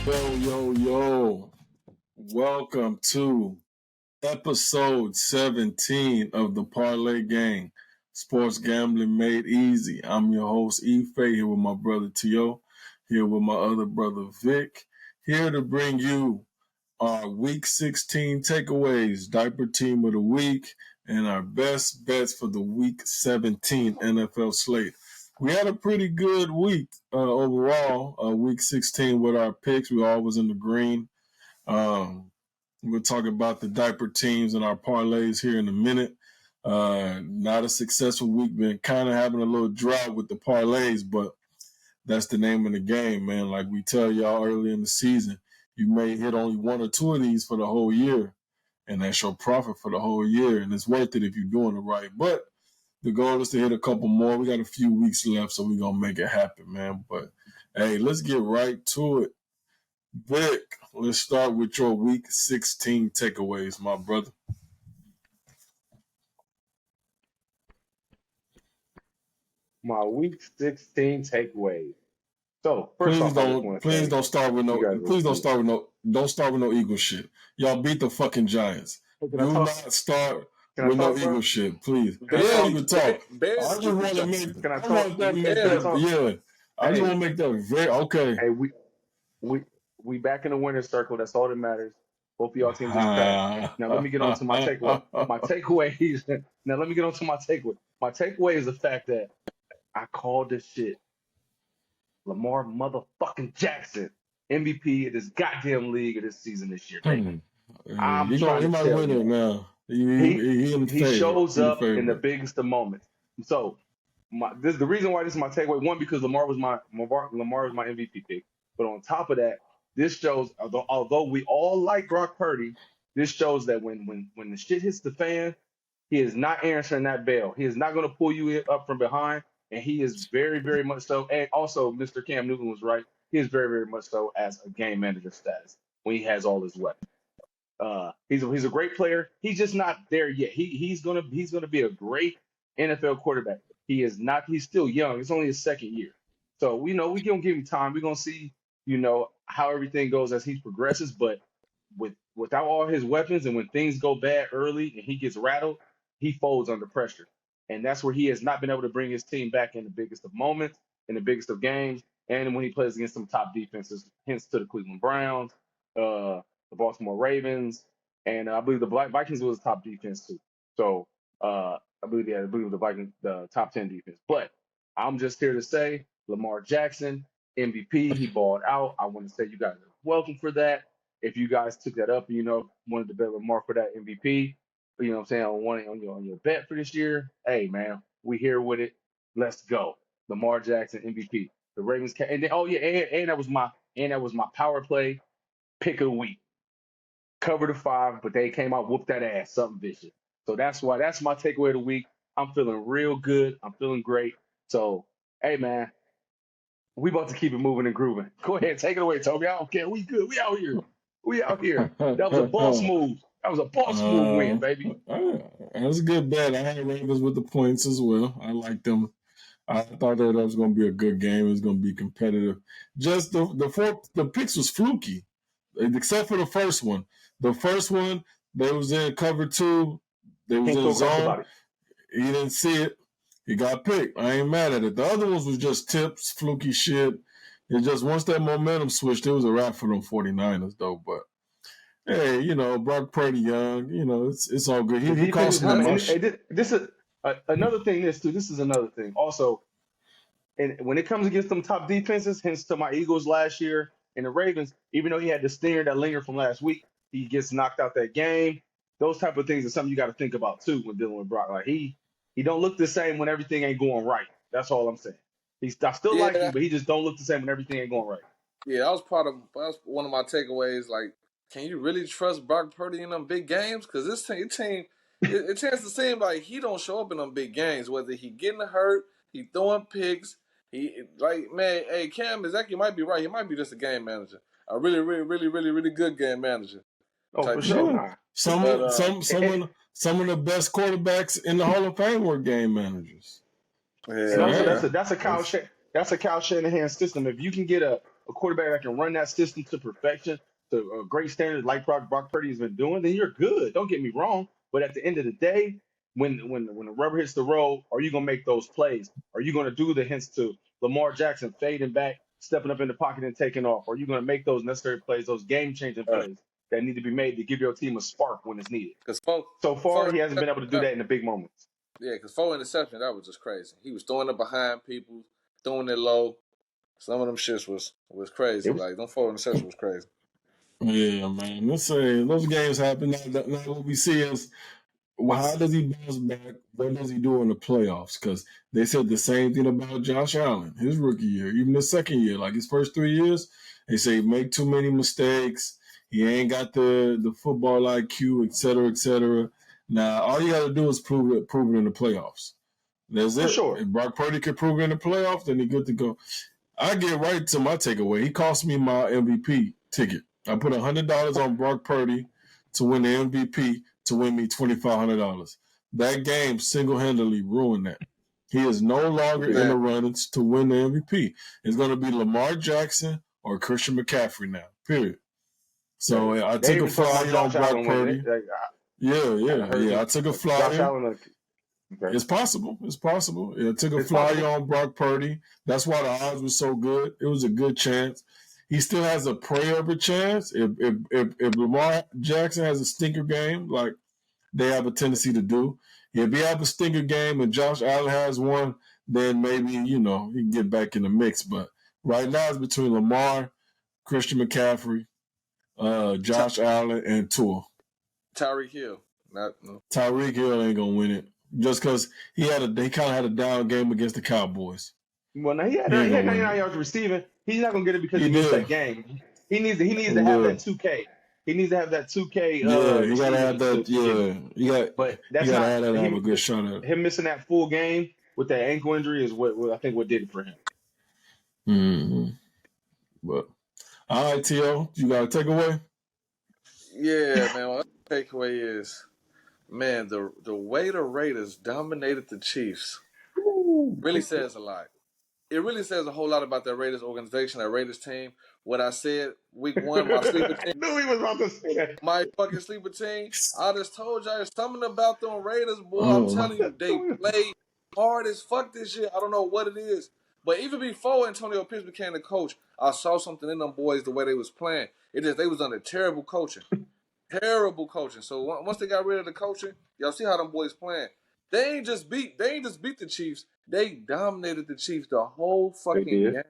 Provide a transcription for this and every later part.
Yo. Welcome to episode 17 of the Parlay Gang. Sports Gambling Made Easy. I'm your host, Ife, here with my brother Tio, here with my other brother Vic, here to bring you our Week 16 takeaways, diaper team of the week, and our best bets for the Week 17 NFL slate. We had a pretty good week overall, Week 16 with our picks. We all was in the green. We'll talk about the diaper teams and our parlays here in a minute. Not a successful week, been kind of having a little drought with the parlays, but that's the name of the game, man. Like we tell y'all early in the season, you may hit only one or two of these for the whole year, and that's your profit for the whole year, and it's worth it if you're doing it right. But the goal is to hit a couple more. We got a few weeks left, so we're going to make it happen, man. But, hey, let's get right to it. Vic, let's start with your Week 16 takeaways, my brother. My Week 16 takeaways. So please don't start with no Eagle shit. Y'all beat the fucking Giants. Do not start with no Eagle shit, please. Yeah, you can talk. I just want to make. Can I talk? Yeah, I just want to make that very okay. Hey, we back in the winner's circle. That's all that matters. Both of y'all teams is trash. Now let me get on to my takeaway. My takeaway. Now let me get on to my takeaway. My takeaway is the fact that I called this shit. Lamar motherfucking Jackson, MVP of this goddamn league of this season this year. Baby. He might win it now. He shows up in the biggest of moments. So the reason why this is my takeaway, one, because Lamar was my MVP pick. But on top of that, this shows, although we all like Brock Purdy, this shows that when the shit hits the fan, he is not answering that bell. He is not going to pull you up from behind. And he is very, very much so. And also, Mr. Cam Newton was right. He is very, very much so as a game manager status when he has all his weapons. He's a great player. He's just not there yet. He's gonna be a great NFL quarterback. He is not. He's still young. It's only his second year. So we gonna give him time. We're gonna see how everything goes as he progresses. But without all his weapons and when things go bad early and he gets rattled, he folds under pressure. And that's where he has not been able to bring his team back in the biggest of moments, in the biggest of games, and when he plays against some top defenses, hence to the Cleveland Browns, the Baltimore Ravens, and I believe the Vikings was a top defense too. So I believe the Vikings, the top 10 defense. But I'm just here to say, Lamar Jackson, MVP, he balled out. I want to say you guys are welcome for that. If you guys took that up and wanted to bet Lamar for that MVP. You know what I'm saying, on your bet for this year, hey man, we here with it. Let's go. Lamar Jackson MVP. The Ravens and then and that was my power play pick of the week. Cover the 5, but they came out, whooped that ass, something vicious. So that's my takeaway of the week. I'm feeling real good. I'm feeling great. So hey man, we about to keep it moving and grooving. Go ahead, take it away, Toby. I don't care. We good. We out here. That was a boss move. That was a boss move win, baby. That was a good bet. I had Ravens with the points as well. I liked them. I thought that was going to be a good game. It was going to be competitive. Just the picks was fluky, except for the first one. The first one, they was in cover 2. They was in zone. He didn't see it. He got picked. I ain't mad at it. The other ones was just tips, fluky shit. It just once that momentum switched, it was a wrap for them 49ers, though. But hey, Brock Purdy young, it's all good. He cost them much. This is another thing. This is another thing. Also, and when it comes against them top defenses, hence to my Eagles last year and the Ravens, even though he had the stinger that lingered from last week, he gets knocked out that game. Those type of things are something you got to think about too when dealing with Brock. Like he don't look the same when everything ain't going right. That's all I'm saying. I still like him, but he just don't look the same when everything ain't going right. Yeah, that was one of my takeaways. Like, can you really trust Brock Purdy in them big games? Because this team, it tends to seem like he don't show up in them big games. Whether he getting hurt, he throwing picks. Hey, Cam exactly might be right. He might be just a game manager, a really, really, really, really, really good game manager. Oh, for sure. Some of the best quarterbacks in the Hall of Fame were game managers. Yeah. And also, that's a Kyle Shanahan system. If you can get a quarterback that can run that system to perfection, to a great standard like Brock Purdy has been doing, then you're good. Don't get me wrong. But at the end of the day, when the rubber hits the road, are you going to make those plays? Are you going to do the hints to Lamar Jackson fading back, stepping up in the pocket and taking off? Are you going to make those necessary plays, those game-changing plays that need to be made to give your team a spark when it's needed? So far, he hasn't been able to do that in the big moments. Yeah, because 4 interceptions, that was just crazy. He was throwing it behind people, throwing it low. Some of them shits was crazy. Like, them 4 interceptions was crazy. Yeah, man. Let's say those games happen. Now what we see is, how does he bounce back? What does he do in the playoffs? Because they said the same thing about Josh Allen, his rookie year, even the second year, like his first 3 years. They say he make too many mistakes. He ain't got the football IQ, et cetera, et cetera. Now, all you got to do is prove it in the playoffs. That's it. Sure. If Brock Purdy can prove it in the playoffs, then he's good to go. I get right to my takeaway. He cost me my MVP ticket. I put $100 on Brock Purdy to win the MVP to win me $2,500. That game single-handedly ruined that. He is no longer in the runnings to win the MVP. It's going to be Lamar Jackson or Christian McCaffrey now, period. So I took a flyer on Brock Purdy. I took a flyer. Okay. It's possible. Yeah, I took a flyer on Brock Purdy. That's why the odds were so good. It was a good chance. He still has a prayer of a chance. If Lamar Jackson has a stinker game, like they have a tendency to do, if he have a stinker game and Josh Allen has one, then maybe, he can get back in the mix. But right now it's between Lamar, Christian McCaffrey, Josh Allen, and Tua. Tyreek Hill. Tyreek Hill ain't gonna win it just because he kind of had a down game against the Cowboys. Well, now he had 99 yards receiving. He's not gonna get it because he missed that game. He needs to have that 2K. He needs to have that 2K. He gotta have that. But that's not have a good shot at it. Him missing that full game with that ankle injury is what I think what did it for him. Mm-hmm. But all right, T.O., you got a takeaway? Yeah, man. My takeaway is, man, the way the Raiders dominated the Chiefs really says a lot. It really says a whole lot about that Raiders organization, that Raiders team. What I said week 1, my sleeper team. I knew he was about to say that. My fucking sleeper team. I just told y'all, there's something about them Raiders, boy. I'm telling you, they play hard as fuck this year. I don't know what it is. But even before Antonio Pierce became the coach, I saw something in them boys the way they was playing. They was under terrible coaching. Terrible coaching. So once they got rid of the coaching, y'all see how them boys playing. They ain't just beat the Chiefs. They dominated the Chiefs the whole fucking game.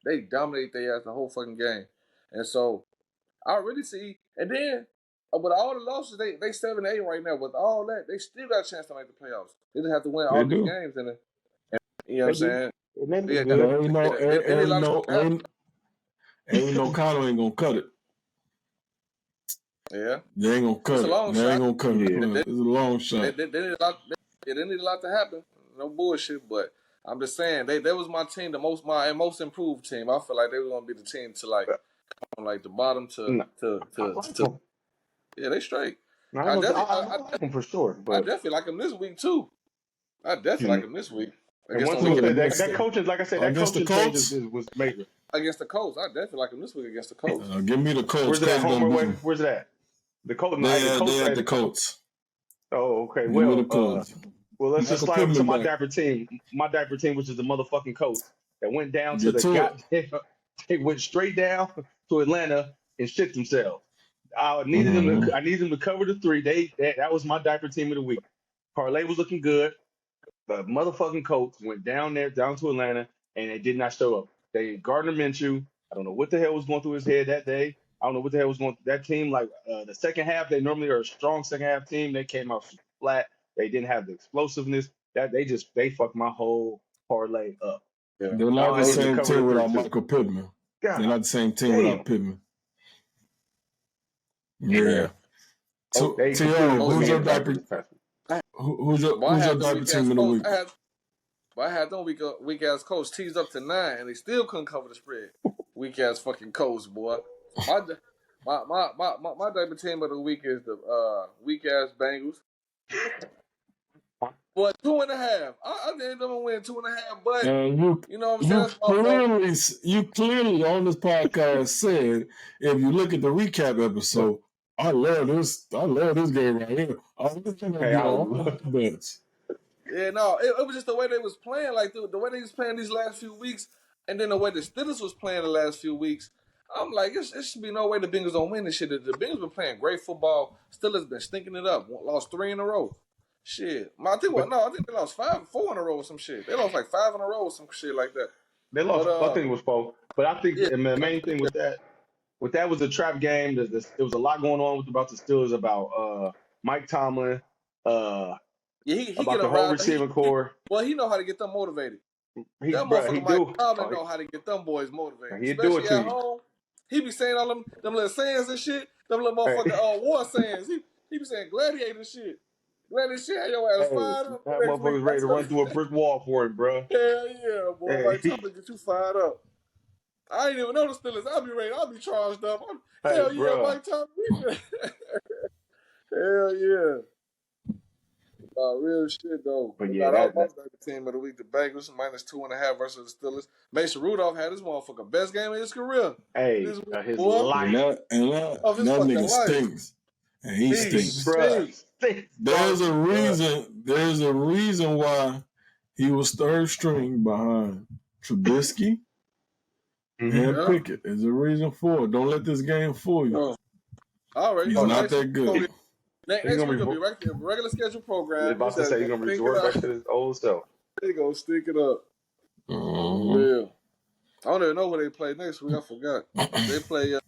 They dominated their ass the whole fucking game. And so I really see. And then with all the losses, they 7-8 right now. With all that, they still got a chance to make the playoffs. They just have to win all these games. And you know what I'm saying? Ain't no Connor ain't gonna cut it. Yeah, they ain't gonna cut it. They ain't gonna cut it. It's a long shot. They need a lot to happen. No bullshit, but I'm just saying they was my team, my most improved team. I feel like they were gonna be the team to like from like the bottom to yeah, they straight. I like them for sure. But I definitely like them this week too. I definitely like them this week. That coaching, like I said, that coaching change was major. Against the Colts, I definitely like them this week against the Colts. Give me the Colts. Where's it at? Where's it at? The Colts. They at the Colts. Oh, okay. Well, let's just slide to my diaper team. My diaper team, which is the motherfucking Colts, that went down to the goddamn. They went straight down to Atlanta and shit themselves. I needed them to cover the 3. That was my diaper team of the week. Parlay was looking good. The motherfucking Colts went down to Atlanta, and they did not show up. Gardner Minshew, I don't know what the hell was going through his head that day. I don't know what the hell was going through that team. Like the second half, they normally are a strong second half team. They came out flat. They didn't have the explosiveness. They fucked my whole parlay up. Yeah. They're not the same team without Michael Pittman. They're not the same team without Pittman. Yeah. So, who's your diaper? Who's your diaper team in the week? I had them weak ass Colts teased up to 9, and they still couldn't cover the spread. Weak ass fucking Colts, boy. My diaper team of the week is the weak ass Bengals. What, 2.5? I think they're gonna win 2.5, but you know what I'm saying? You clearly on this podcast said, if you look at the recap episode, I love this game right here. Yeah, no, it was just the way they was playing, like the way they was playing these last few weeks, and then the way the Steelers was playing the last few weeks. I'm like, it should be no way the Bengals don't win this shit. The Bengals been playing great football. Steelers been stinking it up. Lost 3 in a row. Shit. I think they lost 4 in a row or some shit. They lost like 5 in a row or some shit like that. They lost, I think it was 4. But I think the main thing with that was a trap game. There was a lot going on about the Steelers, about Mike Tomlin, he about the whole receiving core. He know how to get them motivated. Mike Tomlin know how to get them boys motivated. He do it to at home. He be saying all them little sayings and shit. Them little motherfucking war sayings. He be saying gladiator shit. Gladiator shit had your ass fired up. That motherfucker's ready to run through a brick wall for it, bro. Hell yeah, boy. Mike Tomlin get you fired up. I ain't even know the Steelers. I'll be charged up. Hell yeah, Mike Tomlin. Hell yeah. Real shit though. But yeah, that's the team of the week. The Bengals -2.5 versus the Steelers. Mason Rudolph had his motherfucker best game of his career. Hey, his life. And that nigga stinks. And he stinks. There's a reason why he was third string behind Trubisky and Pickett. There's a reason for it. Don't let this game fool you. All right. He's not that good. Next week will be regular schedule program. They're about to say he's going to resort back to his old self. They're going to stick it up. Real. I don't even know who they play next week. I forgot. They play,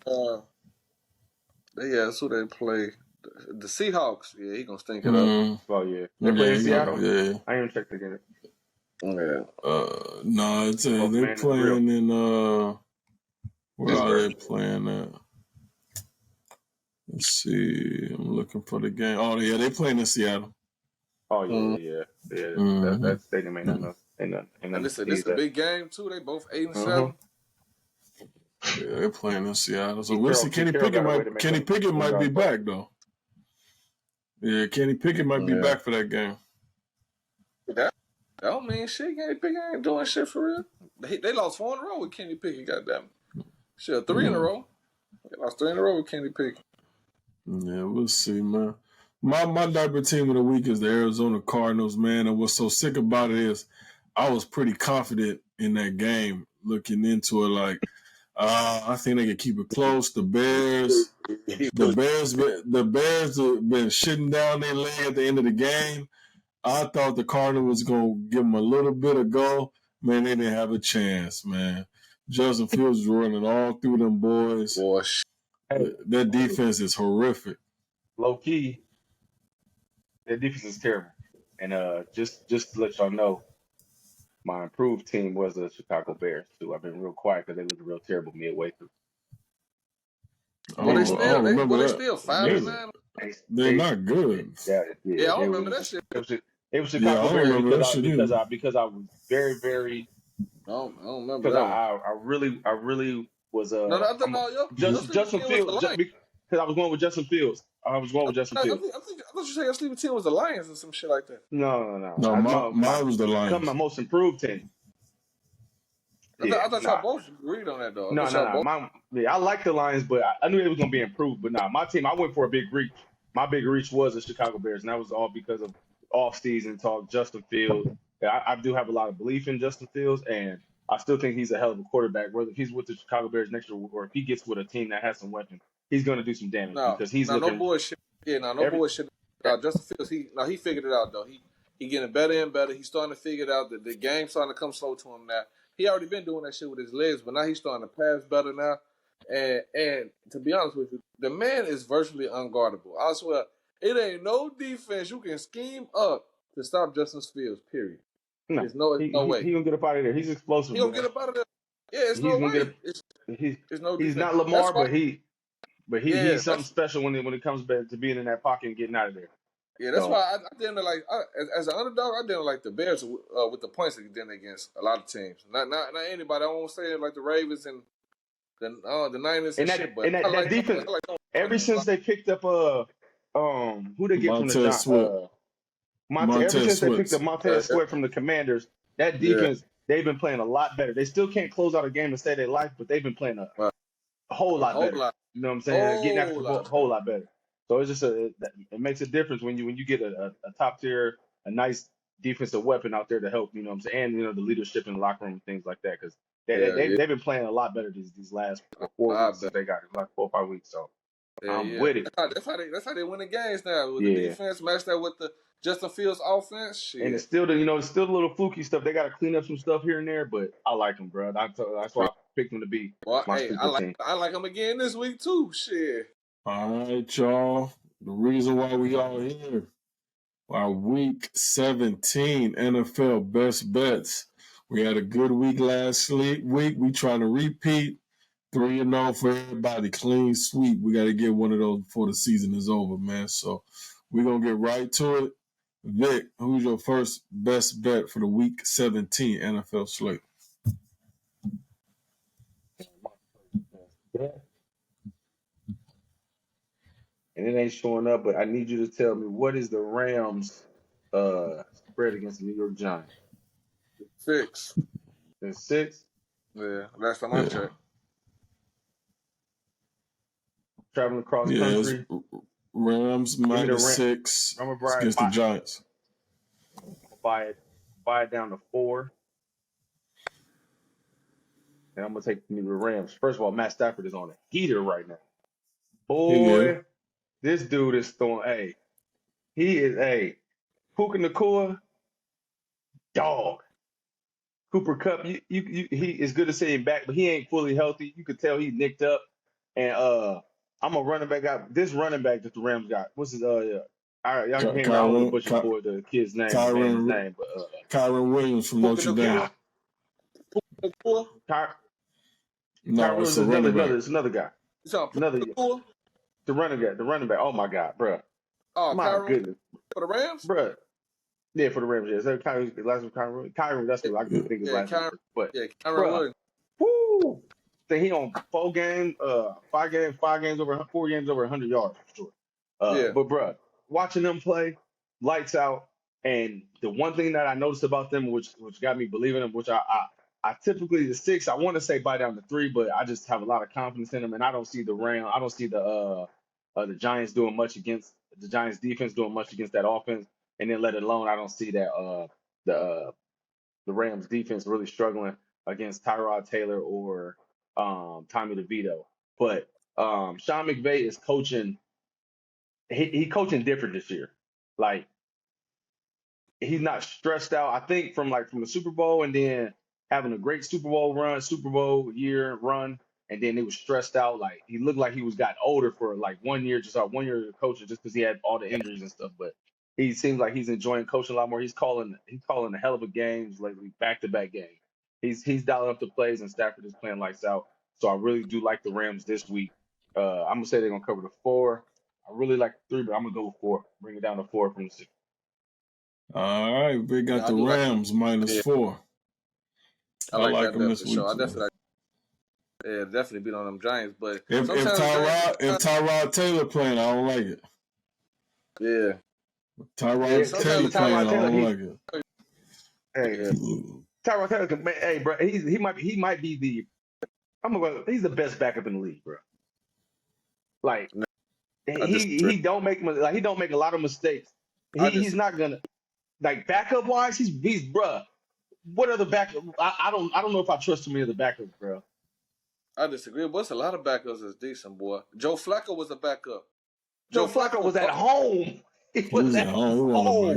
that's who they play. The Seahawks. Yeah, he going to stink it up. Oh, yeah. They play in Seattle? Yeah. I ain't checked again. Yeah. No, they're playing in, where are they playing at? Let's see. I'm looking for the game. Oh, yeah, they playing in Seattle. Oh, yeah. That stadium ain't nothing. And this is a big game, too. They both 8-7. Yeah, they're playing in Seattle. So we'll see. Kenny Pickett might be back, though. Yeah, Kenny Pickett might be back for that game. That don't mean shit. Kenny Pickett ain't doing shit for real. They lost 4 in a row with Kenny Pickett, goddamn. Shit, 3 in a row. They lost 3 in a row with Kenny Pickett. Yeah, we'll see, man. My diaper team of the week is the Arizona Cardinals, man. And what's so sick about it is I was pretty confident in that game looking into it. Like, I think they can keep it close. The Bears have been shitting down their leg at the end of the game. I thought the Cardinals was going to give them a little bit of go. Man, they didn't have a chance, man. Justin Fields was running all through them boys. Their defense is horrific. Low key, their defense is terrible. And just to let y'all know, my improved team was the Chicago Bears too. I've been real quiet because they looked real terrible midway through. They still 5-9. They're not good. I don't remember that shit. It was Chicago Bears because I was very, very. I don't remember that. I really was Justin Fields because I was going with Justin Fields. I thought you said your sleeping team was the Lions or some shit like that. No. Mine was the Lions. My most improved team. I thought y'all both agreed on that, though. No. I like the Lions, but I knew they was going to be improved. But my team, I went for a big reach. My big reach was the Chicago Bears, and that was all because of off-season talk, Justin Fields. I do have a lot of belief in Justin Fields, and I still think he's a hell of a quarterback. Whether he's with the Chicago Bears next year or if he gets with a team that has some weapons, he's going to do some damage because he's looking. No bullshit. Yeah, no bullshit. Justin Fields, he figured it out though. He getting better and better. He's starting to figure it out. The game's starting to come slow to him now. He already been doing that shit with his legs, but now he's starting to pass better now. And to be honest with you, the man is virtually unguardable. I swear, it ain't no defense you can scheme up to stop Justin Fields. Period. No, there's no way. He gonna get up out of there. He's explosive. He gonna get up out of there. Yeah, it's no way. He's not Lamar, but he's something special when it comes back to being in that pocket and getting out of there. Yeah, that's why I didn't like as an underdog. I didn't like the Bears with the points that he did against a lot of teams. Not anybody. I won't say like the Ravens and the Niners and shit. But that defense. Ever since they picked up who they get from the Ever Montez since they picked Sweat. up Montez Sweat from the Commanders, that defense, they've been playing a lot better. They still can't close out a game to save their life, but they've been playing a whole lot whole better. lot, You know what I'm saying? Getting after whole the ball lot. a whole lot better. So it's just it makes a difference when you get a top tier, a nice defensive weapon out there to help. You know what I'm saying? And the leadership in the locker room and things like that, because they've been playing a lot better these last A 4 lot weeks since better. they got it, like 4 or 5 weeks. So I'm Yeah. with it. That's how they win the games now with the Yeah. defense matched that with the Justin Fields offense. Shit. And it's still it's still the little fluky stuff. They got to clean up some stuff here and there, but I like them, bro. That's why I picked them to be my sleeper team. I like them again this week too. Shit. All right, y'all. The reason why we all here, our Week 17 NFL best bets. We had a good week last week. We trying to repeat 3-0 for everybody. Clean sweep. We got to get one of those before the season is over, man. So we're going to get right to it. Vic, who's your first best bet for the Week 17 NFL slate? And it ain't showing up, but I need you to tell me, what is the Rams spread against the New York Giants? 6. It's 6? Yeah, last time I checked. Traveling across country. Rams -6 against the Giants. Buy it down to 4. And I'm gonna take the Rams. First of all, Matt Stafford is on a heater right now. Boy, this dude is throwing. He is Puka Nacua, dog. Cooper Kupp, he is good to see him back, but he ain't fully healthy. You could tell he's nicked up. And I'm a running back guy. This running back that the Rams got, what's his y'all can hear me. I don't want to butcher for the kid's name, but Kyron Williams from Notre Dame. No, it's another guy. The running back. Oh my God, bro. Oh, my Kyron goodness. For the Rams? Bro. Yeah, for the Rams, yeah. So Kyron, that's what I think his last name. But Kyron Williams. Woo! Then he on 5 games over 4 games over 100 yards for sure. But bro, watching them play, lights out. And the one thing that I noticed about them, which got me believing them, which I typically the 6, I want to say buy down to 3, but I just have a lot of confidence in them, and I don't see the Giants doing much against the Giants defense doing much against that offense, and then let it alone, I don't see that the Rams defense really struggling against Tyrod Taylor or Tommy DeVito. But Sean McVay is coaching. He coaching different this year. Like, he's not stressed out. I think from the Super Bowl and then having a great Super Bowl year run, and then he was stressed out. Like, he looked like he was gotten older for like 1 year, just 1 year of coaching, just because he had all the injuries and stuff. But he seems like he's enjoying coaching a lot more. He's calling a hell of a games lately, back-to-back games. He's dialing up the plays, and Stafford is playing lights out. So I really do like the Rams this week. I'm gonna say they're gonna cover the 4. I really like the 3, but I'm gonna go with 4. Bring it down to 4 from the 6. All right, we got the Rams -4. I like them this week. I definitely beat on them Giants, but if Tyrod Taylor playing, I don't like it. Yeah. Tyrod Taylor playing, I don't like it. Tyrod Taylor, bro, he might be he's the best backup in the league, bro. Like, he don't make a lot of mistakes. He's not gonna, like, backup wise, he's bruh. What other backup? I don't know if I trust too many of the backups, bro. I disagree. But it's a lot of backups that's decent, boy. Joe Flacco was a backup. Joe Flacco was at home. He was at home.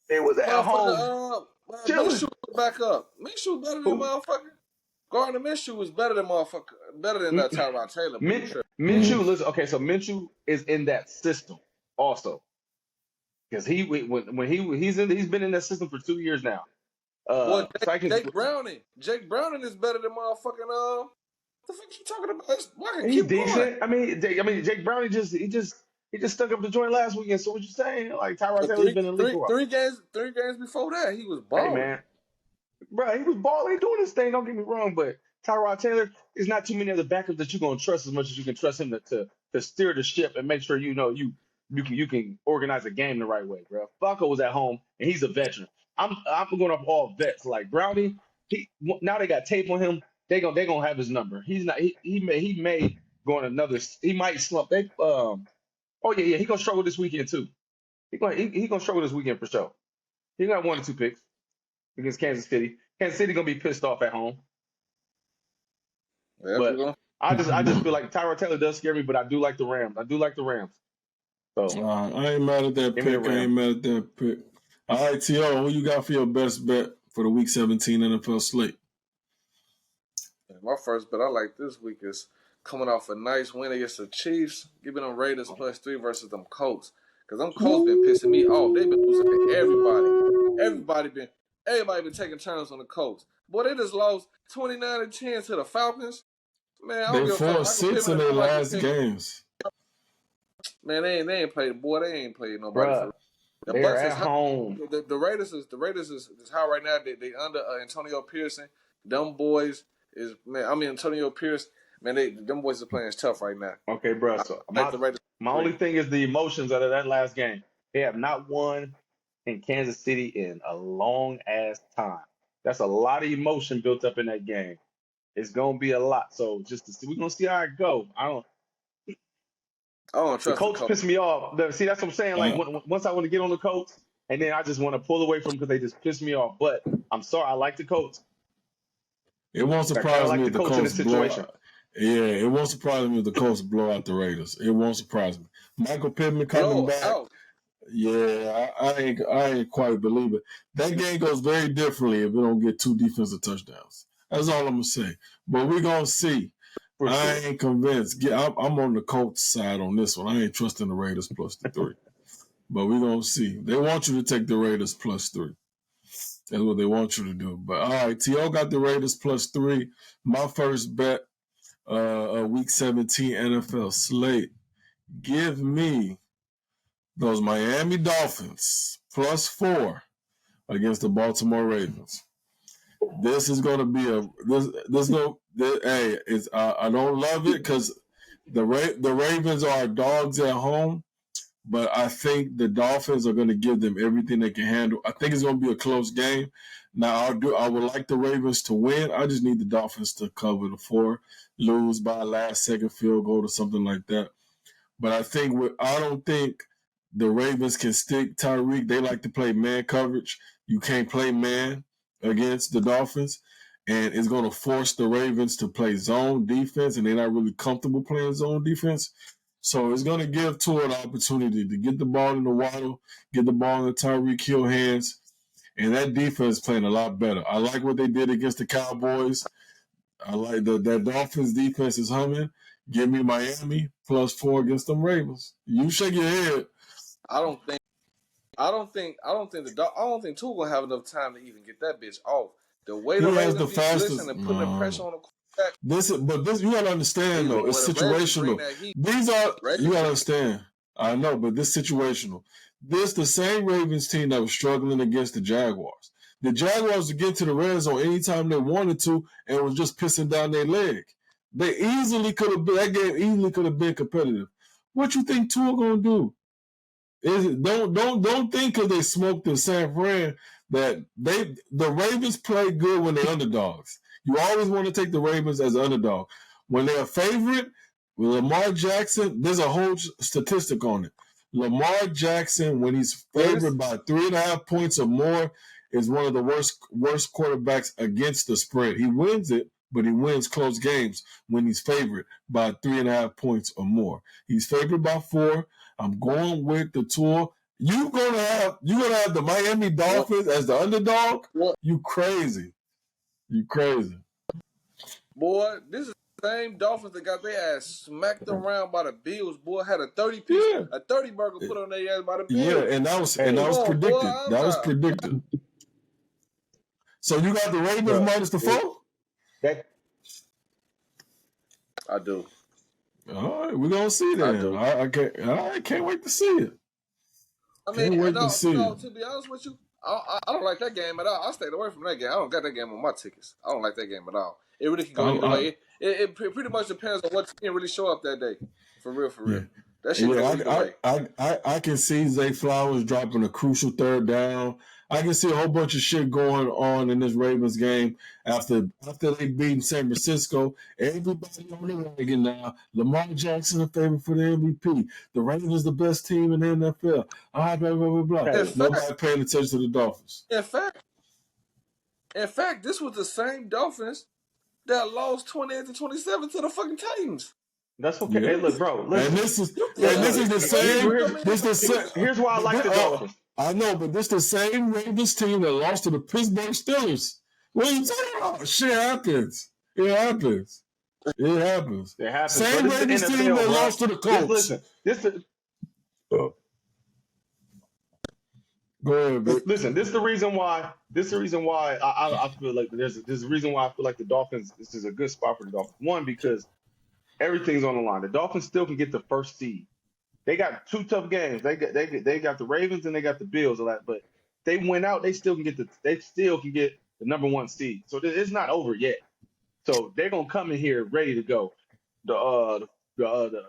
He was at home. Minshew was back up. Minshew was better than motherfucker. Gardner Minshew was better than that Tyrod Taylor. Minshew, listen, okay, so Minshew is in that system also. Because he's been in that system for 2 years now. Jake Browning is better than motherfucking what the fuck you talking about? He's decent. I mean, Jake Browning he just stuck up the joint last weekend. So what you saying? Like, Tyrod Taylor's been in the league for a while. 3 games before that, he was balling. Hey man, bro, he was balling, doing his thing. Don't get me wrong, but Tyrod Taylor is not too many other backups that you're gonna trust as much as you can trust him to steer the ship and make sure you you can organize a game the right way, bro. Flacco was at home and he's a veteran. I'm going off all vets like Brownie. Now they got tape on him. They gonna have his number. He's not. He may go on another. He might slump. Oh yeah, he gonna struggle this weekend too. He gonna struggle this weekend for sure. He got 1 or 2 picks against Kansas City. Kansas City gonna be pissed off at home. Yeah, but I just feel like Tyrod Taylor does scare me, but I do like the Rams. So I ain't mad at that pick. All right, T.O., who you got for your best bet for the Week 17 NFL slate? My first bet I like this week is coming off a nice win against the Chiefs, giving them Raiders +3 versus them Colts. Because them Colts been pissing me off. They've been losing to everybody. Everybody been taking turns on the Colts. Boy, they just lost 29-10 to the Falcons. Man, I don't give a fuck. 4-6 in their last games. Man, they ain't played. Boy, they ain't played nobody. Bruh, they're at home. The Raiders is high right now. They under Antonio Pearson. Them boys is Antonio Pierce. Man, them boys are playing tough right now. Okay, bro. So my only thing is the emotions out of that last game. They have not won in Kansas City in a long ass time. That's a lot of emotion built up in that game. It's gonna be a lot. So we're gonna see how it go. I don't trust the Colts. Piss me off. See, that's what I'm saying. Like once I want to get on the Colts, and then I just want to pull away from them because they just piss me off. But I'm sorry, I like the Colts. It won't surprise me if the Colts blow. Yeah, it won't surprise me if the Colts blow out the Raiders. It won't surprise me. Michael Pittman coming back. Out. Yeah, I ain't quite believe it. That game goes very differently if we don't get 2 defensive touchdowns. That's all I'm gonna say. But we're gonna see. I ain't convinced. I'm on the Colts side on this one. I ain't trusting the Raiders +3. But we're gonna see. They want you to take the Raiders +3. That's what they want you to do. But all right, T.O. got the Raiders +3. My first bet, Week 17 NFL slate. Give me those Miami Dolphins +4 against the Baltimore Ravens. This is going to be I don't love it because the Ravens are dogs at home, but I think the Dolphins are going to give them everything they can handle. I think it's going to be a close game. Now I would like the Ravens to win. I just need the Dolphins to cover the 4, lose by a last-second field goal or something like that. But I don't think the Ravens can stick Tyreek. They like to play man coverage. You can't play man against the Dolphins, and it's going to force the Ravens to play zone defense, and they're not really comfortable playing zone defense. So it's going to give Tua an opportunity to get the ball in the Waddle, get the ball in the Tyreek Hill hands, and that defense is playing a lot better. I like what they did against the Cowboys. I like that Dolphins defense is humming. Give me Miami +4 against them Ravens. You shake your head. I don't think Tua gonna have enough time to even get that bitch off. The way the Ravens be blitzing and putting the pressure on the quarterback. This you gotta understand though. It's situational. You gotta understand. I know, but this situational. This the same Ravens team that was struggling against the Jaguars. The Jaguars would get to the red zone anytime they wanted to and was just pissing down their leg. That game easily could have been competitive. What you think Tua gonna do? Don't think because they smoked in San Fran that the Ravens play good when they're underdogs. You always want to take the Ravens as an underdog. When they're a favorite, with Lamar Jackson, there's a whole statistic on it. Lamar Jackson, when he's favored by 3.5 points or more, is one of the worst quarterbacks against the spread. He wins it, but he wins close games when he's favored by 3.5 points or more. He's favored by 4. I'm going with the Tua. You're gonna have the Miami Dolphins as the underdog? You crazy. Boy, this is the same Dolphins that got their ass smacked around by the Bills. Boy, had a 30-piece, a 30 burger put on their ass by the Bills. Yeah, and that was predicted. Boy, that was predicted. So you got the Ravens -4? I do. All right, we're gonna see then. I can't wait to see it. To be honest with you, I don't like that game at all. I stayed away from that game. I don't got that game on my tickets. I don't like that game at all. It really can go either way. It pretty much depends on what team really show up that day. For real. That shit go either way. I can see Zay Flowers dropping a crucial third down. I can see a whole bunch of shit going on in this Ravens game after they beat San Francisco. Everybody on the wagon now. Lamar Jackson a favorite for the MVP. The Ravens the best team in the NFL. Blah, blah, blah, blah. Hey. Nobody paying attention to the Dolphins. In fact, this was the same Dolphins that lost 28-27 to the fucking Titans. That's okay. Yeah. Hey, look, bro. Listen. And this is the same. Here's why I like the Dolphins. I know, but this the same Ravens team that lost to the Pittsburgh Steelers. What are you talking about? Shit happens. It happens. Same Ravens team that lost to the Colts. Go ahead, bro. Listen, this is the reason why. I feel like there's a reason why I feel like the Dolphins. This is a good spot for the Dolphins. One, because everything's on the line. The Dolphins still can get the first seed. They got two tough games. They got the Ravens and they got the Bills. But they went out. They still can get the number one seed. So it's not over yet. So they're gonna come in here ready to go. The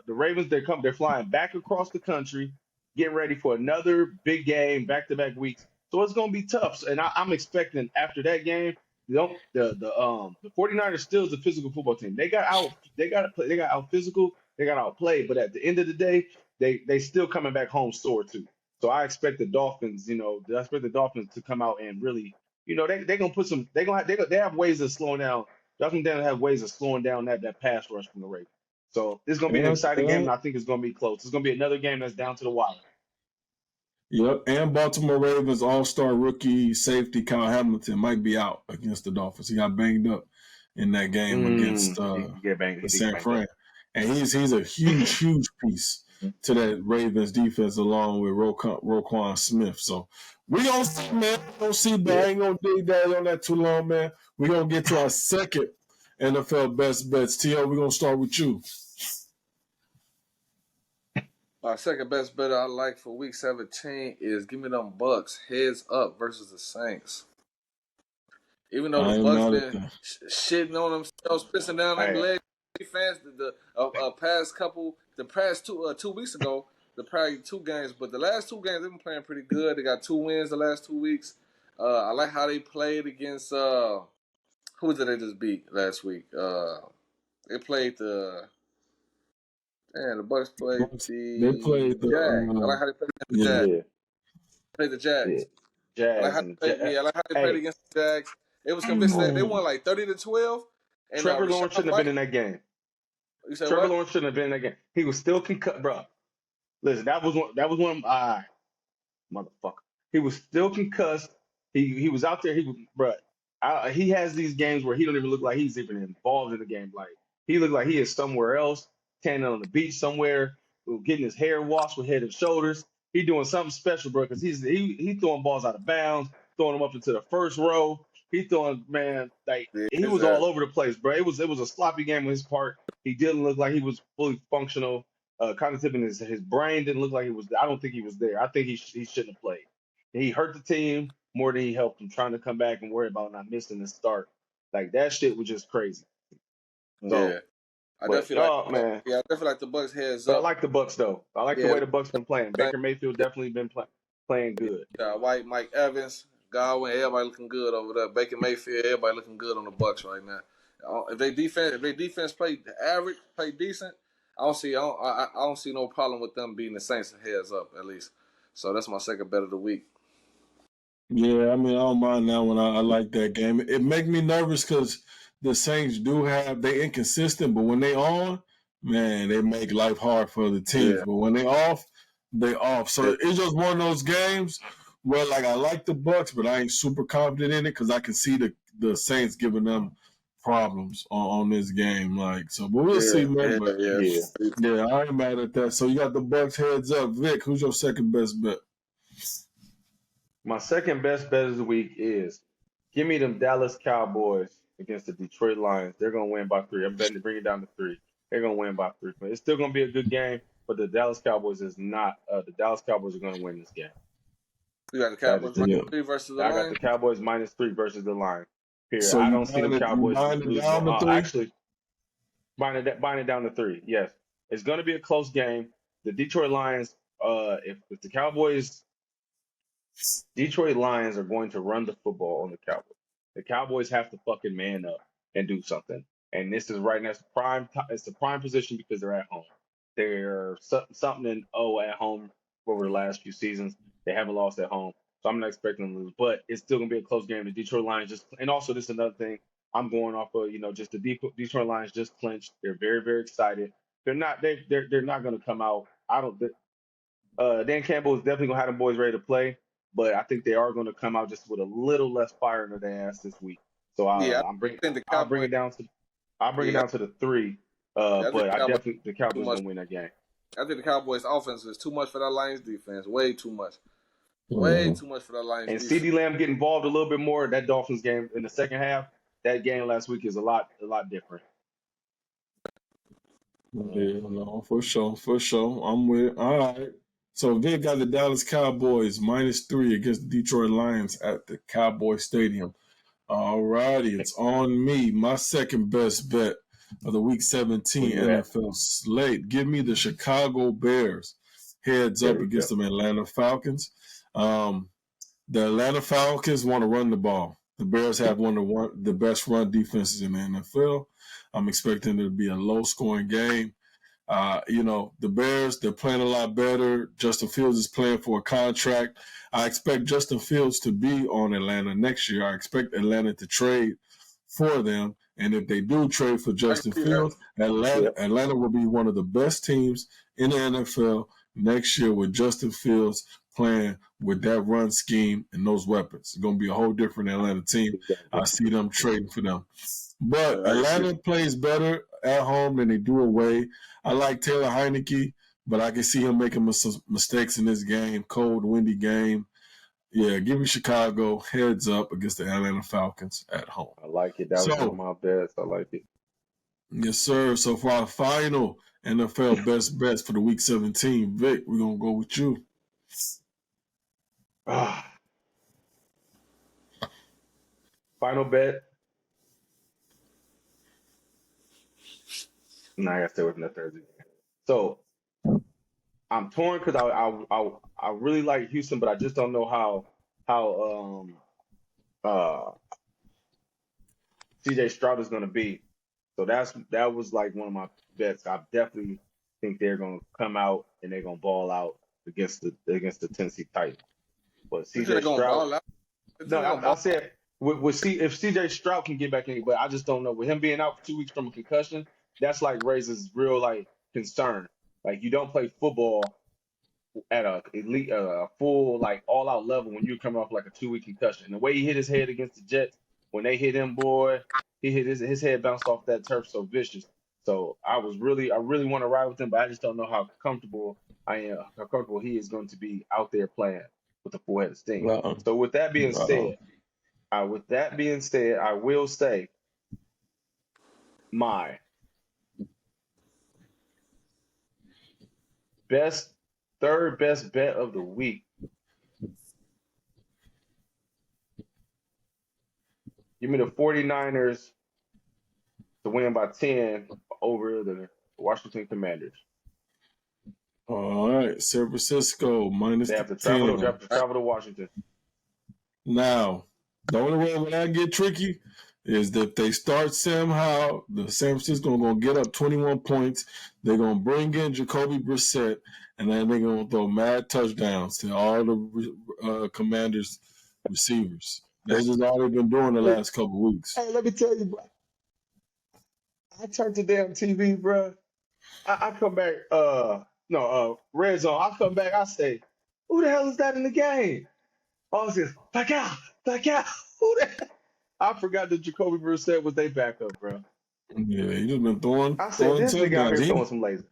Ravens, they're flying back across the country, getting ready for another big game, back-to-back weeks. So it's gonna be tough. And I'm expecting after that game, the 49ers still is a physical football team. They got out physical, they got outplayed, but at the end of the day, they still coming back home sore too. So I expect the Dolphins, to come out and really, they're gonna put some, they have ways of slowing down. Dolphins have ways of slowing down that pass rush from the Ravens. So it's gonna be an exciting game, and I think it's gonna be close. It's gonna be another game that's down to the wire. Yep, and Baltimore Ravens all-star rookie safety Kyle Hamilton might be out against the Dolphins. He got banged up in that game against San Fran. And he's a huge piece to that Ravens defense along with Roquan Smith. So we gonna see, man. I ain't gonna dig down on that too long, man. We're gonna get to our second NFL best bets. T.O., we're gonna start with you. My second best bet I like for week 17 is give me them Bucks heads up versus the Saints. Even though the Bucks been shitting on themselves, pissing down their legs, defense the past 2 weeks ago, the prior 2 games, but the last 2 games they've been playing pretty good. They got 2 wins the last 2 weeks. I like how they played against who did they just beat last week? They played the Bucks played the Jags. I like how they played against the Jags. Yeah. Played the Jags. Jags. I like how they played against the Jags. It was convincing. They won like 30-12. Trevor Lawrence shouldn't have been in that game. You said Trevor Lawrence shouldn't have been in that game. He was still concussed, bro. Listen, that was one of motherfucker. He was still concussed. He was out there. He has these games where he don't even look like he's even involved in the game. Like he looked like he is somewhere else, standing on the beach somewhere, getting his hair washed with Head and Shoulders. He doing something special, bro, because he throwing balls out of bounds, throwing them up into the first row. He throwing, man, he was all over the place, bro. It was a sloppy game on his part. He didn't look like he was fully functional. Cognitive in his brain didn't look like he was. I don't think he was there. I think he shouldn't have played. He hurt the team more than he helped him, trying to come back and worry about not missing the start. Like that shit was just crazy. So, yeah. I definitely like the Bucks heads up. I like the Bucks though. I like the way the Bucks been playing. Baker Mayfield definitely been playing good. Yeah, White, Mike Evans, Godwin, everybody looking good over there. Baker Mayfield, everybody looking good on the Bucks right now. If they defense play average, play decent, I don't see no problem with them beating the Saints heads up at least. So that's my second bet of the week. Yeah, I mean I don't mind that one. I like that game. It makes me nervous because the Saints they inconsistent, but when they on, man, they make life hard for the teams. Yeah. But when they off, they off. So it's just one of those games where I like the Bucks, but I ain't super confident in it because I can see the Saints giving them problems on this game. But we'll see, man. But yeah, I ain't mad at that. So you got the Bucks heads up. Vic, who's your second best bet? My second best bet of the week is give me them Dallas Cowboys against the Detroit Lions. They're going to win by 3. I'm betting to bring it down to 3. They're going to win by 3. It's still going to be a good game, but the Dallas Cowboys is not. The Dallas Cowboys are going to win this game. You got the Cowboys -3 versus the Lions? I got the Cowboys -3 versus the Lions. Period. So I don't see the Cowboys losing. Actually, buying it down to 3. Yes. It's going to be a close game. the Detroit Lions, if the Detroit Lions are going to run the football on the Cowboys. The Cowboys have to fucking man up and do something. And this is right now. It's the prime position because they're at home. They're something in at home over the last few seasons. They haven't lost at home, so I'm not expecting them to lose. But it's still gonna be a close game. The Detroit Lions and also this is another thing. I'm going off of just the Detroit Lions just clinched. They're very very excited. They're not gonna come out. I don't. Dan Campbell is definitely gonna have them boys ready to play, but I think they are gonna come out just with a little less fire in their ass this week. So I'll bring it down to the 3. But I definitely the Cowboys gonna win that game. I think the Cowboys' offense is too much for that Lions defense. Way too much. Way too much for that Lions defense. And CeeDee Lamb get involved a little bit more. That Dolphins game in the second half, that game last week is a lot different. Yeah, no, for sure. I'm with it. All right. So Vic got the Dallas Cowboys -3 against the Detroit Lions at the Cowboy Stadium. All righty, it's on me. My second best bet of the Week 17 NFL slate. Give me the Chicago Bears heads up against the Atlanta Falcons. The Atlanta Falcons want to run the ball. The Bears have one of the best run defenses in the NFL. I'm expecting it to be a low-scoring game. The Bears, they're playing a lot better. Justin Fields is playing for a contract. I expect Justin Fields to be on Atlanta next year. I expect Atlanta to trade for them. And if they do trade for Justin Fields, Atlanta will be one of the best teams in the NFL next year with Justin Fields playing with that run scheme and those weapons. It's going to be a whole different Atlanta team. I see them trading for them. But Atlanta plays better at home than they do away. I like Taylor Heineke, but I can see him making mistakes in this game. Cold, windy game. Yeah, give me Chicago heads up against the Atlanta Falcons at home. I like it. That was one of my bets. I like it. Yes, sir. So for our final NFL best bets for the Week 17, Vic, we're going to go with you. Final bet. I gotta stay within the Thursday. So I'm torn because I really like Houston, but I just don't know how CJ Stroud is gonna be. So that was like one of my bets. I definitely think they're gonna come out and they're gonna ball out against the Tennessee Titans. But CJ Stroud. No, I said if CJ Stroud can get back in, but I just don't know. With him being out for 2 weeks from a concussion, that's like raises real like concern. Like you don't play football at a elite, full like all out level when you're coming off like a 2-week concussion. And the way he hit his head against the Jets, when they hit him, boy, he hit his head bounced off that turf so vicious. So I really want to ride with him, but I just don't know how comfortable he is going to be out there playing with a full head of steam. So with that being said, I will say my third best bet of the week. Give me the 49ers to win by 10 over the Washington Commanders. All right, San Francisco -10. They have to travel to Washington. Now, the only way when that get tricky is that if they start Sam Howell, the San Francisco going to get up 21 points. They're going to bring in Jacoby Brissett, and then they're going to throw mad touchdowns to all the Commanders receivers. That's just all they've been doing the last couple of weeks. Hey, let me tell you, bro. I turned the damn TV, bro. I come back, red zone. I come back, I say, who the hell is that in the game? All it says, back out. Who the hell? I forgot that Jacoby Brissett was their backup, bro. Yeah, he just been throwing. I said, this nigga out here throwing some laser.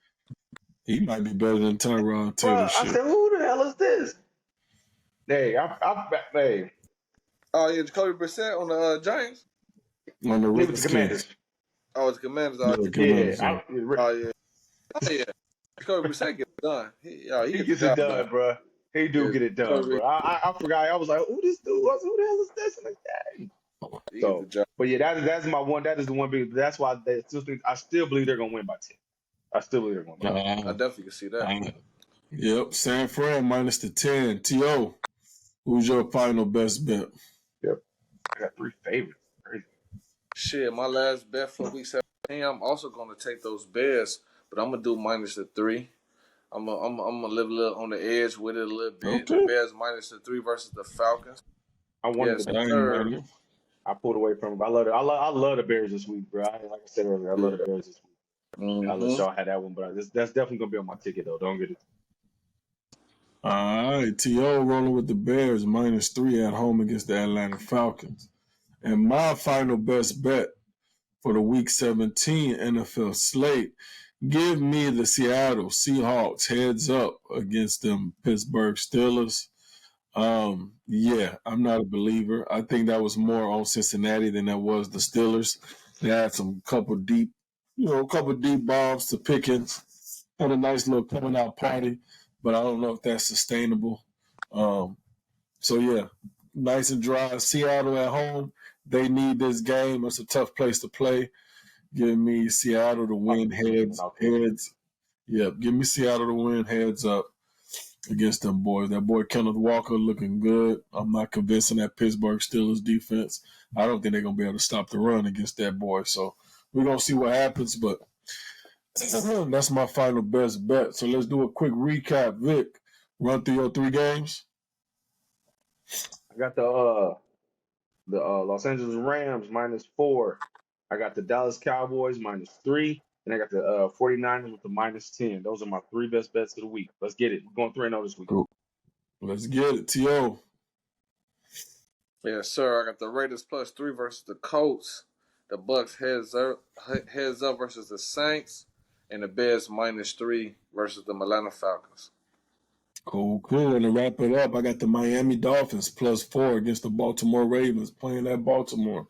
He might be better than Tyrod Taylor. I said, who the hell is this? Hey, hey. Oh, yeah, Jacoby Brissett on the Giants? On the Commanders. Oh, it's Commanders. Yeah. Oh, yeah. Jacoby Brissett gets it done. He gets it done, bro. He do get it done, bro. I forgot. I was like, who this dude was? Who the hell is this in the game? So, but yeah, that's my one. That is the one big. That's why I still believe they're gonna win by 10. I still believe they're going to win. I definitely can see that. Yep, San Fran minus the 10. T.O., who's your final best bet? Yep, I got 3 favorites. Crazy. Shit, my last bet for week 17, I'm also going to take those Bears, but I'm going to do minus the 3. I'm gonna live a little on the edge with it a little bit. Okay. The Bears minus the 3 versus the Falcons. I wanted to. I pulled away from them. I love the Bears this week, bro. Like I said earlier, I love the Bears this week. Mm-hmm. I'll let y'all have that one, but that's definitely gonna be on my ticket though. Don't get it. All right, T.O. rolling with the Bears minus 3 at home against the Atlanta Falcons. And my final best bet for the Week 17 NFL slate, give me the Seattle Seahawks heads up against them Pittsburgh Steelers. Yeah, I'm not a believer. I think that was more on Cincinnati than that was the Steelers. They had some couple deep bombs to Pickens. Had a nice little coming out party, but I don't know if that's sustainable. So yeah, nice and dry. Seattle at home. They need this game. It's a tough place to play. Give me Seattle to win heads. Yep, give me Seattle to win heads up against them boys. That boy Kenneth Walker looking good. I'm not convinced in that Pittsburgh Steelers defense. I don't think they're going to be able to stop the run against that boy. So we're going to see what happens, but that's my final best bet. So let's do a quick recap. Vic, run through your 3 games. I got the Los Angeles Rams minus 4. I got the Dallas Cowboys minus 3. And I got the 49ers with the minus 10. Those are my 3 best bets of the week. Let's get it. We're going 3-0 this week. Cool. Let's get it. T.O. Yes, sir. I got the Raiders plus 3 versus the Colts. The Bucks heads up versus the Saints. And the Bears minus 3 versus the Atlanta Falcons. Cool. And to wrap it up, I got the Miami Dolphins plus 4 against the Baltimore Ravens playing at Baltimore.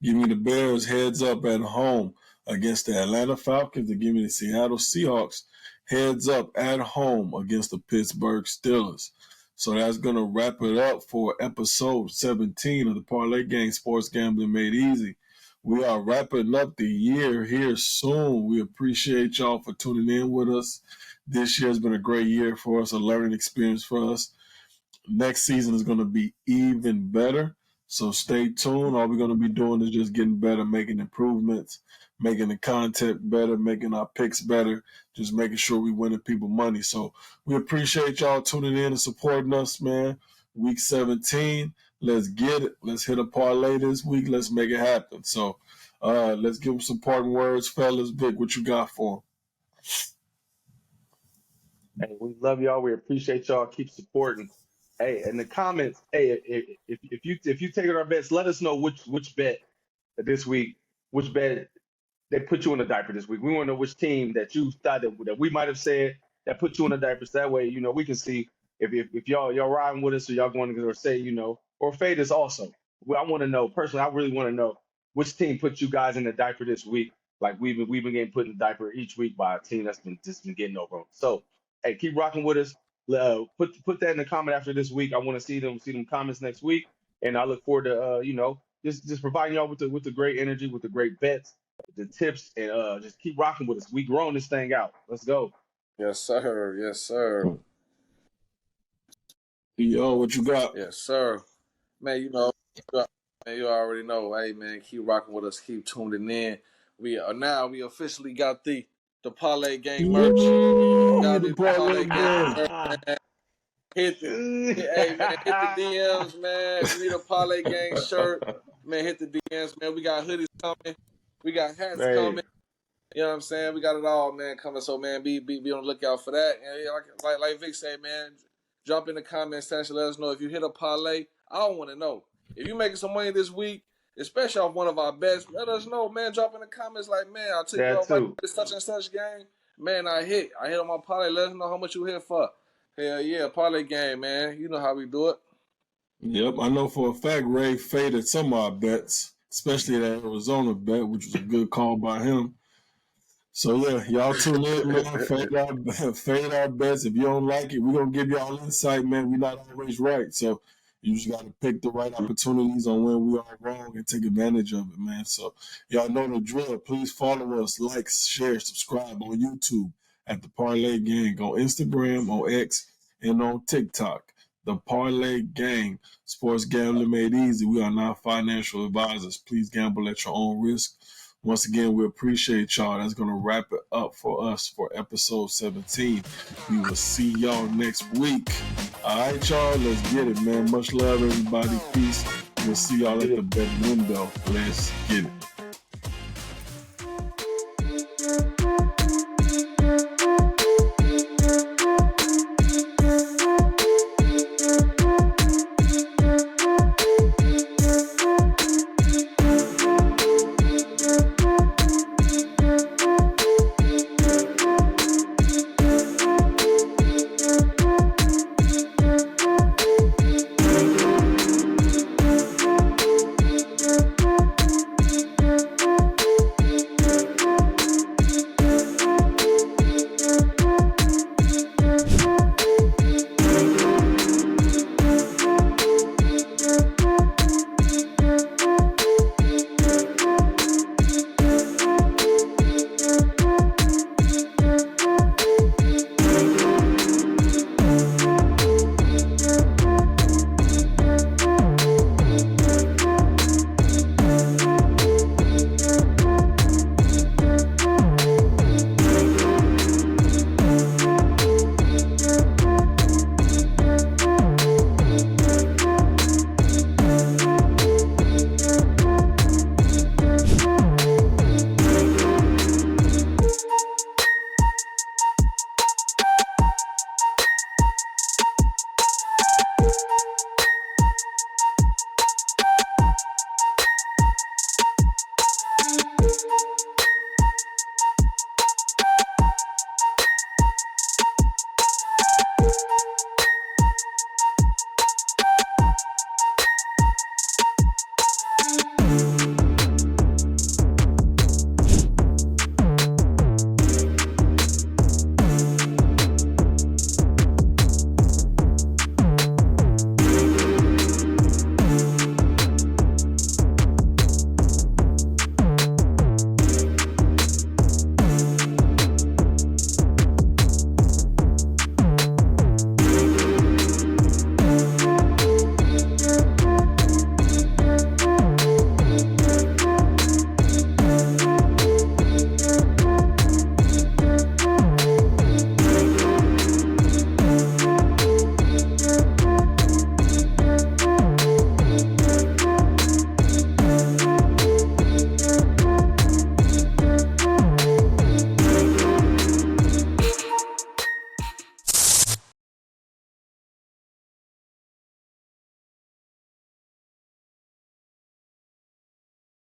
Give me the Bears heads up at home against the Atlanta Falcons, and give me the Seattle Seahawks heads up at home against the Pittsburgh Steelers. So that's going to wrap it up for episode 17 of the Parlay Gang Sports Gambling Made Easy. We are wrapping up the year here soon. We appreciate y'all for tuning in with us. This year has been a great year for us, a learning experience for us. Next season is going to be even better. So stay tuned. All we're going to be doing is just getting better, making improvements, making the content better, making our picks better, just making sure we winning people money. So we appreciate y'all tuning in and supporting us, man. Week 17, let's get it. Let's hit a parlay this week. Let's make it happen. So let's give them some parting words, fellas. Vic, what you got for them? Hey, we love y'all. We appreciate y'all. Keep supporting. Hey, in the comments, hey, if you take our bets, let us know which bet this week, which bet they put you in a diaper this week. We want to know which team that you thought that we might have said that put you in a diaper. So that way, we can see if y'all riding with us or y'all going to say, or fade us also. Well, I want to know personally. I really want to know which team put you guys in the diaper this week. Like we've been getting put in the diaper each week by a team that's been getting over. So hey, keep rocking with us. Put that in the comment after this week. I want to see them comments next week, and I look forward to just providing y'all with the great energy, with the great bets, the tips, and just keep rocking with us. We growing this thing out. Let's go. Yes, sir. Yes, sir. Yo, what you got? Yes, sir. Man, you already know. Hey, man, keep rocking with us. Keep tuning in. We officially got the Parlay Gang merch. Got the Parlay Gang. Hit the DMs, man. If you need a Parlay Gang shirt, man, hit the DMs, man. We got hoodies coming. We got hats coming. You know what I'm saying? We got it all, man, coming. So, man, be on the lookout for that. And like Vic said, man, drop in the comment section. Let us know if you hit a parlay. I don't want to know. If you making some money this week, especially off one of our bets, let us know, man. Drop in the comments like, man, I took you off like this such and such game. Man, I hit on my parlay. Let us know how much you hit for. Hell yeah, Parlay Game, man. You know how we do it. Yep, I know for a fact Ray faded some of our bets, especially that Arizona bet, which was a good call by him. So yeah, y'all tune in, man. Fade our bets. If you don't like it, we're gonna give y'all insight, man. We're not always right. So You just got to pick the right opportunities on when we are wrong and take advantage of it, man. So y'all know the drill. Please follow us, like, share, subscribe on YouTube at the Parlay Gang, on Instagram, on X, and on TikTok. The Parlay Gang, sports gambling made easy. We are not financial advisors. Please gamble at your own risk. Once again, we appreciate y'all. That's going to wrap it up for us for episode 17. We will see y'all next week. All right, y'all. Let's get it, man. Much love, everybody. Peace. We'll see y'all at the bet window. Let's get it.